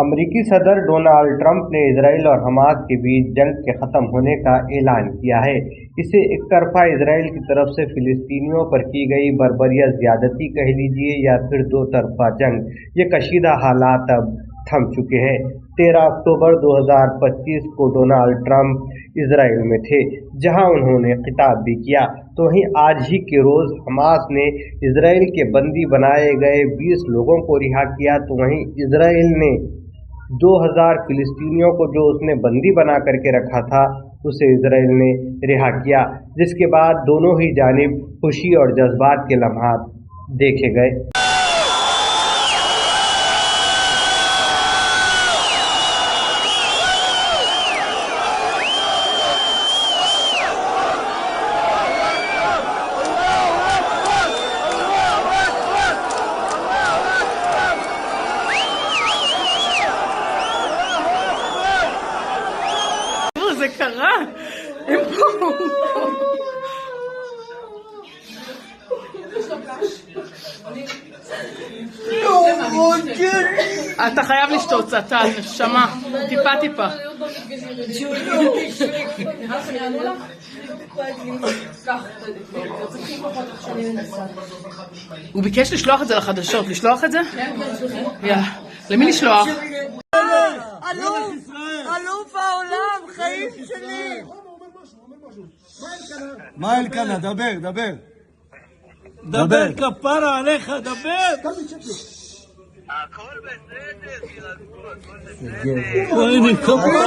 अमेरिकी सदर Donald Trump ने इजराइल और हमास के बीच जंग के खत्म होने का ऐलान किया है। इसे एक तरफा इजराइल की तरफ से फिलिस्तीनियों पर की गई बर्बरियत ज्यादती कह लीजिए या फिर दो तरफा जंग, ये कशीदा हालात अब थम चुके हैं। 13 अक्टूबर 2025 को डोनाल्ड ट्रंप इजराइल में थे, जहां उन्होंने खिताब भी किया। तो वहीं आज ही के रोज हमास ने इजराइल के बंदी बनाए गए 20 लोगों को रिहा किया। तो वहीं इजराइल ने 2000 फिलिस्तीनियों को जो उसने बंदी बना करके रखा था उसे इजराइल ने रिहा किया, जिसके बाद दोनों ही जानिब खुशी और जज्बात के लम्हात देखे गए। זה קרה, הם פה. אתה חייב לשתות קצת, נשמה, טיפה טיפה. הוא ביקש לשלוח את זה לחדשות, לשלוח את זה? יאללה, למי לשלוח? אלוף העולם, חיים שלי. מה אלקנה? דבר. דבר כפרה עליך, דבר. הכל בסדר, תירגעו, הכל בסדר. הנה, כפרה.